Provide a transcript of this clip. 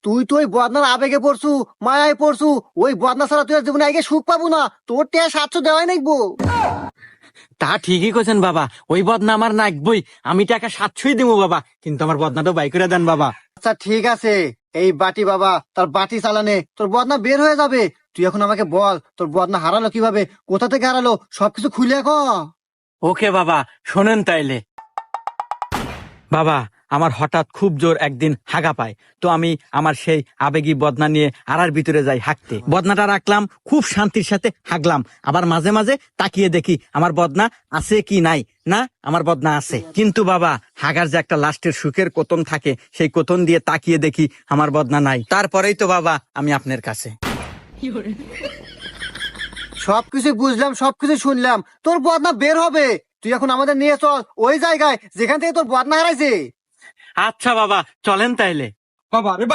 তুই তো ওই বদনার আবেগে পড়ছু, মায়ায় পড়ছু। ওই বদনা ছাড়া তুই আর জীবনে আগে সুখ পাবো না। তোর টিয়া 700 দেওয়াই নাকবো। তা ঠিকই কইছেন বাবা, ওই বদনা আমার নাকবই। আমি টাকা 700ই দিব বাবা, কিন্তু আমার বদনাটা বাই করে দেন বাবা। আচ্ছা ঠিক আছে, এই বাটি বাবা তার বাটি চালানে তোর বদনা বের হয়ে যাবে। তুই এখন আমাকে বল তোর বদনা হারালো কিভাবে, কোথা থেকে হারালো, সবকিছু খুলে ক। ওকে বাবা, শোনেন তাইলে। বাবা, আমার হঠাৎ খুব জোর একদিন হাগা পায়। তো আমি আমার সেই আবেগী বদনা নিয়ে আড়ার ভিতরে যাই হাঁকতে। বদনাটা রাখলাম, খুব শান্তির সাথে হাগলাম। আবার মাঝে মাঝে তাকিয়ে দেখি আমার বদনা আছে কি নাই। না, আমার বদনা আছে। কিন্তু বাবা, হাগার যে একটা লাস্টের সুখের কোতন থাকে, সেই কোতন দিয়ে তাকিয়ে দেখি আমার বদনা নাই। তারপরেই তো বাবা আমি আপনার কাছে। সবকিছু বুঝলাম, সবকিছু শুনলাম, তোর বদনা বের হবে। তুই এখন আমাদের নিয়ে চল ওই জায়গায় যেখান থেকে তোর বদনা হারাইছে। আচ্ছা বাবা, চলেন তাইলে। বাবা রে বাবা।